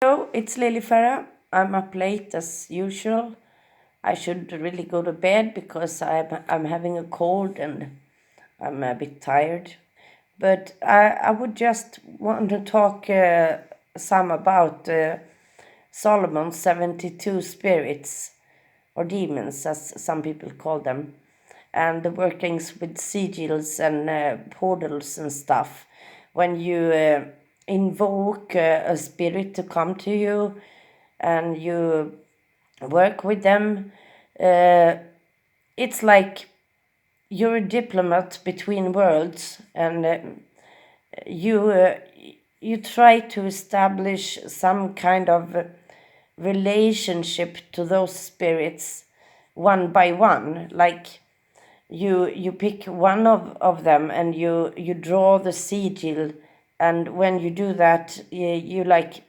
Hello, it's LillifRa. I'm up late as usual. I should really go to bed because I'm having a cold and I'm a bit tired. But I would just want to talk some about Solomon's 72 spirits or demons, as some people call them, and the workings with sigils and portals and stuff. When you invoke a spirit to come to you and you work with them, it's like you're a diplomat between worlds, and you you try to establish some kind of relationship to those spirits one by one. Like you pick one of them and you draw the sigil, and when you do that, you like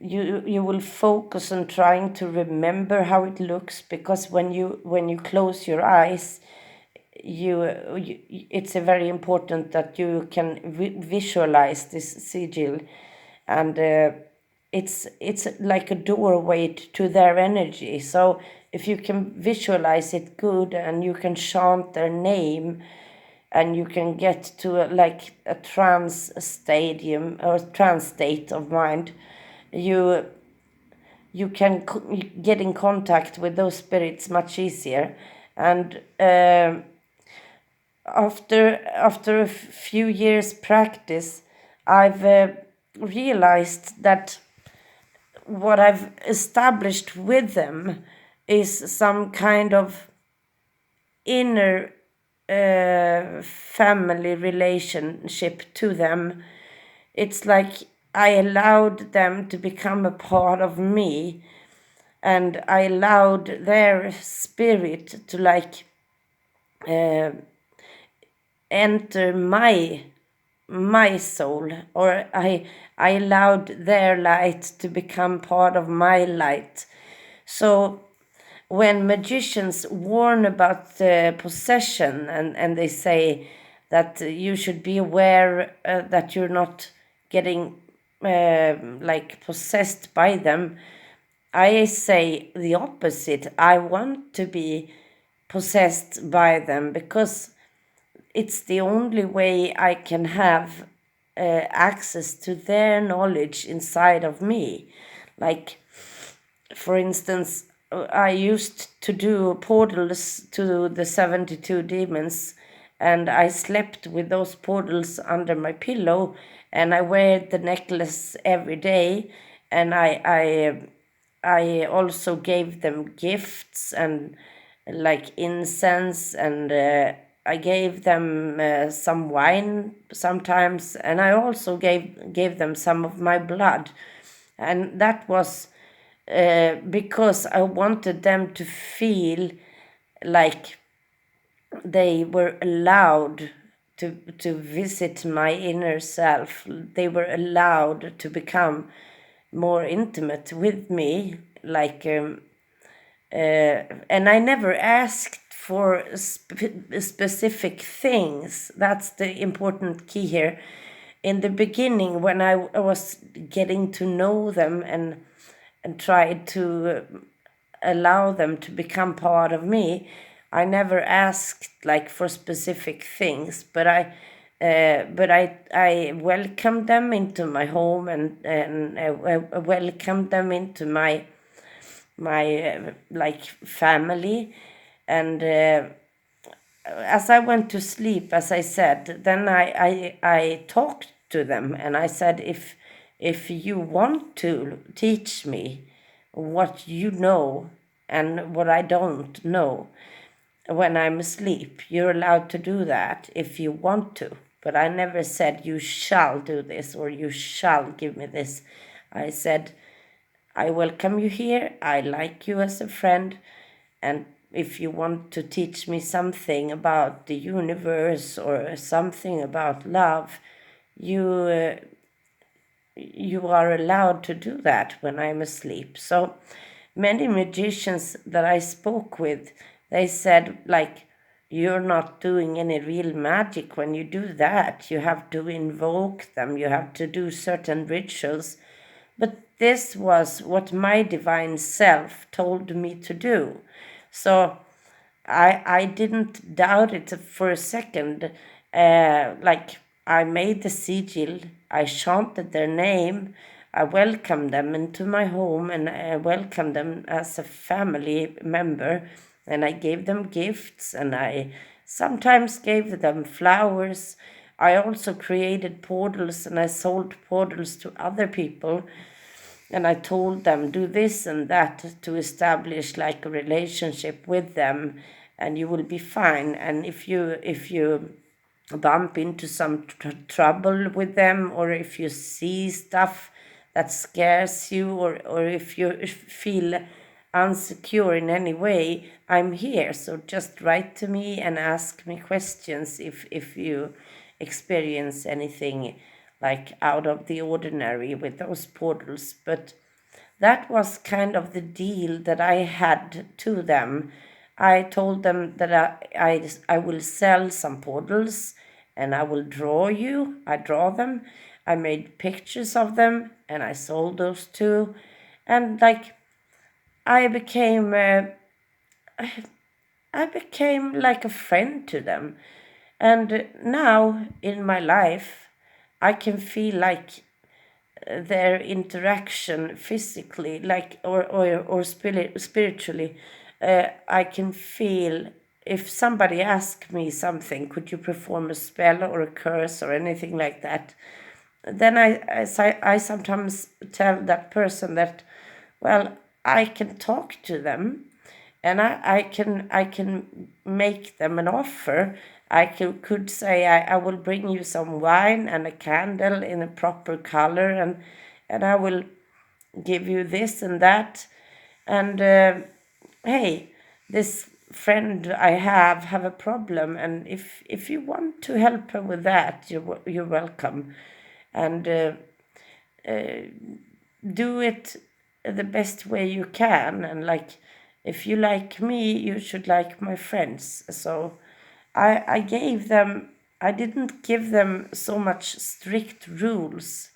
you will focus on trying to remember how it looks, because when you close your eyes, you it's a very important that you can visualize this sigil, and it's like a doorway to their energy. So if you can visualize it good and you can chant their name, and you can get to like a trance stadium or trance state of mind, you you can get in contact with those spirits much easier. And after a few years practice, I've realized that what I've established with them is some kind of inner family relationship to them. It's like I allowed them to become a part of me, and I allowed their spirit to like enter my soul, or I allowed their light to become part of my light. So when magicians warn about possession, and they say that you should be aware that you're not getting like possessed by them, I say the opposite. I want to be possessed by them, because it's the only way I can have access to their knowledge inside of me. Like, for instance, I used to do portals to the 72 demons, and I slept with those portals under my pillow, and I wear the necklace every day, and I also gave them gifts and like incense, and I gave them some wine sometimes, and I also gave them some of my blood, and that was because I wanted them to feel like they were allowed to visit my inner self. They were allowed to become more intimate with me, like and I never asked for specific things. That's the important key here. In the beginning, when I was getting to know them and tried to allow them to become part of me, I never asked like for specific things, but I welcomed them into my home, and I welcomed them into my like family. And as I went to sleep, as I said, then I talked to them, and I said, if you want to teach me what you know and what I don't know when I'm asleep, you're allowed to do that if you want to. But I never said you shall do this or you shall give me this. I said, I welcome you here. I like you as a friend. And if you want to teach me something about the universe or something about love, you you are allowed to do that when I'm asleep. So many magicians that I spoke with, they said, like, you're not doing any real magic when you do that. You have to invoke them. You have to do certain rituals. But this was what my divine self told me to do. So I didn't doubt it for a second. Like, I made the sigil, I chanted their name, I welcomed them into my home, and I welcomed them as a family member, and I gave them gifts, and I sometimes gave them flowers. I also created portals, and I sold portals to other people, and I told them, do this and that to establish like a relationship with them, and you will be fine. And if you bump into some trouble with them, or if you see stuff that scares you, or if you feel unsecure in any way, I'm here. So just write to me and ask me questions if you experience anything like out of the ordinary with those portals. But that was kind of the deal that I had to them. I told them that I will sell some portals, and I will draw you. I draw them. I made pictures of them, and I sold those too. And like, I became I became like a friend to them. And now in my life, I can feel like their interaction physically, like, or spiritually. I can feel if somebody asks me something, could you perform a spell or a curse or anything like that, then I sometimes tell that person that, well, I can talk to them, and I can make them an offer. I could say, I will bring you some wine and a candle in a proper color, and I will give you this and that. And hey, this friend I have a problem, and if you want to help her with that, you're welcome. And do it the best way you can. And like, if you like me, you should like my friends. So I gave them, I didn't give them so much strict rules.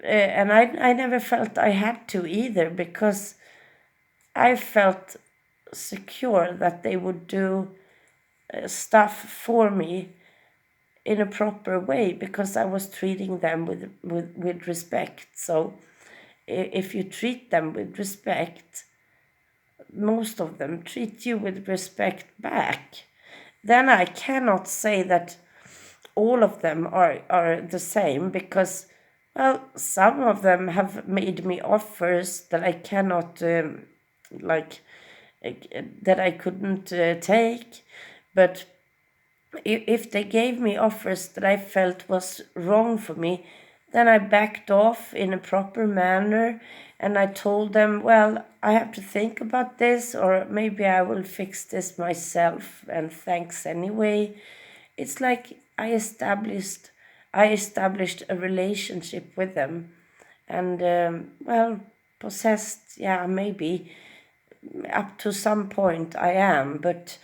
And I never felt I had to either, because I felt secure that they would do stuff for me in a proper way, because I was treating them with respect. So if you treat them with respect, most of them treat you with respect back. Then I cannot say that all of them are the same, because, well, some of them have made me offers that I cannot, like, that I couldn't take. But if they gave me offers that I felt was wrong for me, then I backed off in a proper manner, and I told them, well, I have to think about this, or maybe I will fix this myself, and thanks anyway. It's like I established a relationship with them. And well, possessed, yeah, maybe up to some point I am, but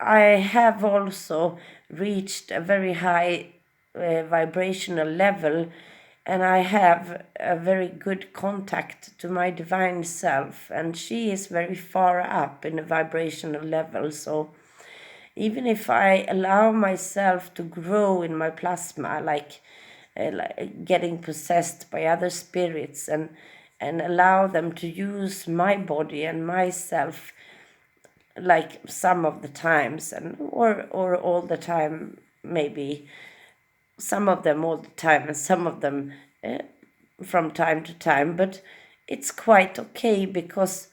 I have also reached a very high vibrational level, and I have a very good contact to my divine self, and she is very far up in a vibrational level. So even if I allow myself to grow in my plasma, like getting possessed by other spirits, and allow them to use my body and myself, like some of the times, and or all the time, maybe some of them all the time, and some of them from time to time. But it's quite okay, because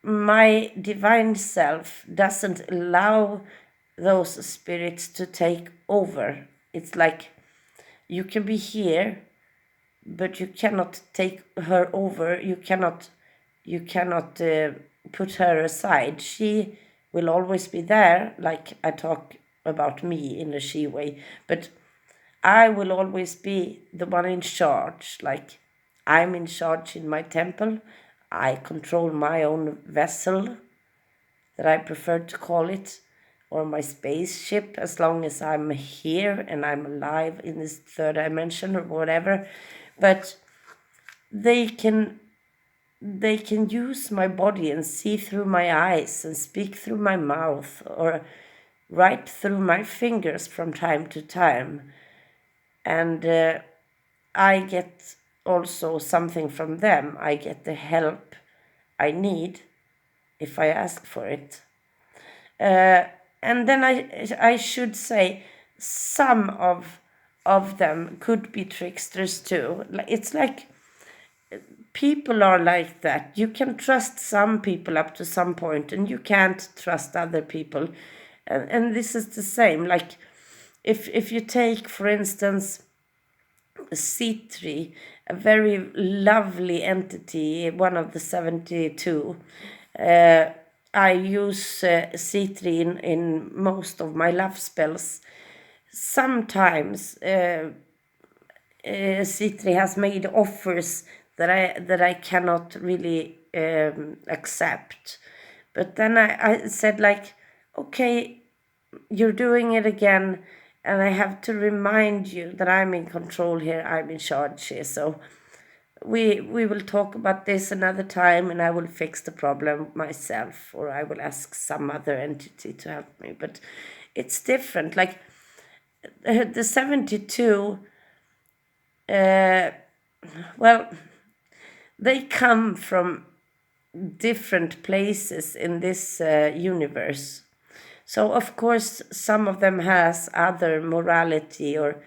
my divine self doesn't allow those spirits to take over. It's like, you can be here, but you cannot take her over. You cannot put her aside. She will always be there. Like, I talk about me in a she way, but I will always be the one in charge. Like, I'm in charge in my temple. I control my own vessel, that I prefer to call it. or my spaceship, as long as I'm here and I'm alive in this third dimension or whatever. But they can use my body and see through my eyes and speak through my mouth or write through my fingers from time to time. And I get also something from them. I get the help I need if I ask for it. And then I should say some of them could be tricksters too. It's like people are like that. You can trust some people up to some point, and you can't trust other people. And this is the same. Like if you take, for instance, C3, a very lovely entity, one of the 72. I use C3 in most of my love spells. Sometimes C3 has made offers that I cannot really accept. But then I said, like, okay, you're doing it again, and I have to remind you that I'm in control here, I'm in charge here. So we will talk about this another time, and I will fix the problem myself, or I will ask some other entity to help me. But it's different. Like the 72, well, they come from different places in this universe. So of course some of them has other morality or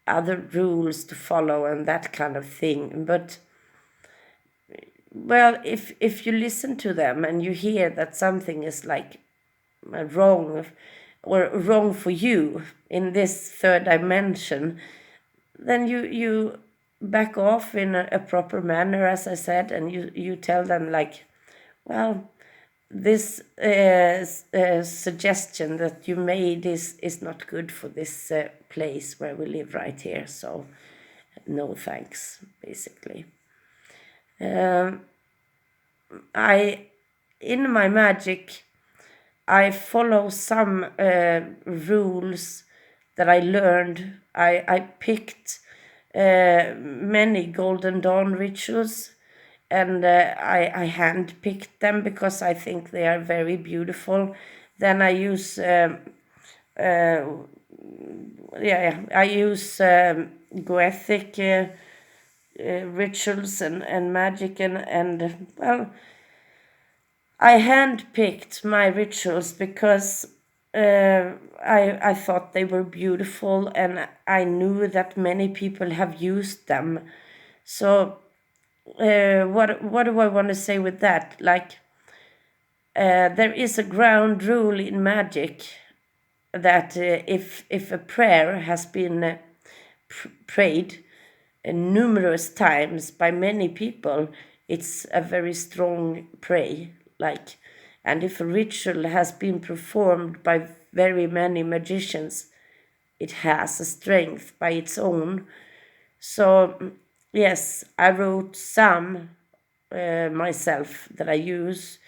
other rules to follow and that kind of thing. But well, if you listen to them and you hear that something is like wrong or wrong for you in this third dimension, then you back off in a proper manner, as I said, and you tell them, like, well, this suggestion that you made is not good for this place where we live right here, so no thanks, basically. I in my magic, I follow some rules that I learned. I picked many Golden Dawn rituals, and I hand-picked them because I think they are very beautiful. Then I use Goethic rituals and magic, and well, I handpicked my rituals because I thought they were beautiful, and I knew that many people have used them. So what do I want to say with that? Like, there is a ground rule in magic that if a prayer has been prayed numerous times by many people, it's a very strong prayer. Like, and if a ritual has been performed by very many magicians, it has a strength by its own. So yes, I wrote some myself that I use,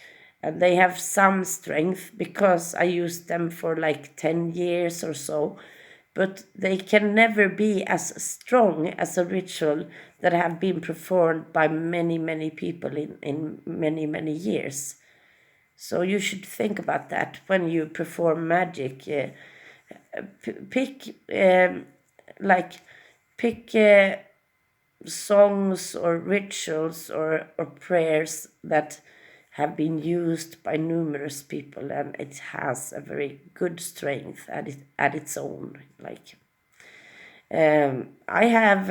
and they have some strength because I used them for like 10 years or so. But they can never be as strong as a ritual that have been performed by many, many people in many, many years. So you should think about that when you perform magic. Pick songs or rituals or prayers that have been used by numerous people, and it has a very good strength at its own. Like, I have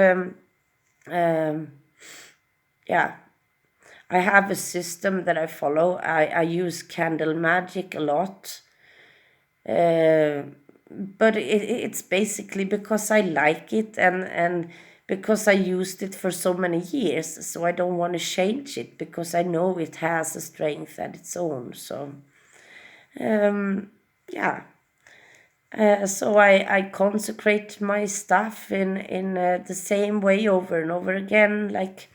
I have a system that I follow. I use candle magic a lot, but it's basically because I like it, and because I used it for so many years, so I don't want to change it because I know it has a strength at its own. So so I consecrate my stuff in the same way over and over again, like,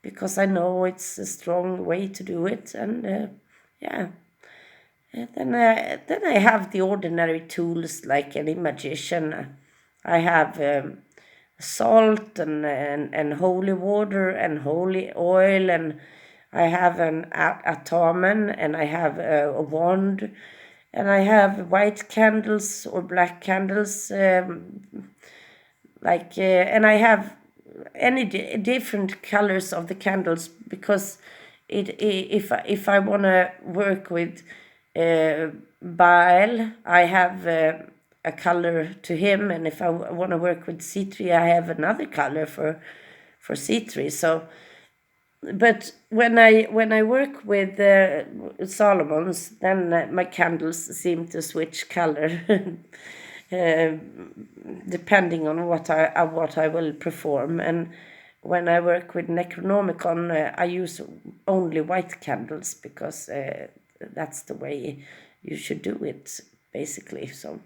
because I know it's a strong way to do it. And Then I have the ordinary tools like any magician. I have salt and holy water and holy oil, and I have an ataman, and I have a wand, and I have white candles or black candles, and I have any different colors of the candles, because if I want to work with Baal, I have a color to him, and if I want to work with C3, I have another color for C3. So, but when I work with Solomon's, then my candles seem to switch color. Depending on what I will perform. And when I work with Necronomicon, I use only white candles, because that's the way you should do it, basically. So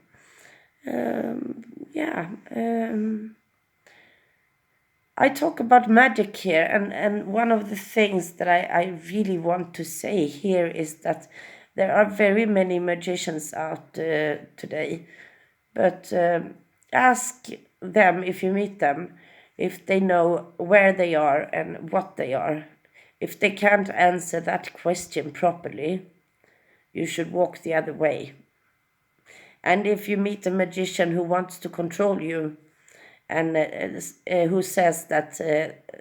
I talk about magic here, and one of the things that I really want to say here is that there are very many magicians out today. But ask them, if you meet them, if they know where they are and what they are. If they can't answer that question properly, you should walk the other way. And if you meet a magician who wants to control you, and who says that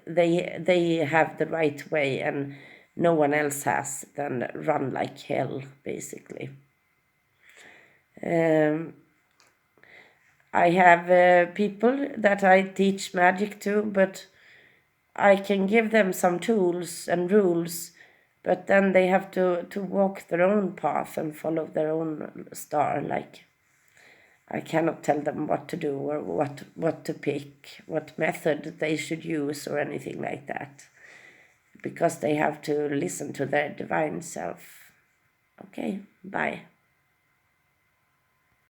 they have the right way and no one else has, then run like hell, basically. I have people that I teach magic to, but I can give them some tools and rules, but then they have to walk their own path and follow their own star. Like, I cannot tell them what to do or what to pick, what method they should use or anything like that, because they have to listen to their divine self. Okay, bye.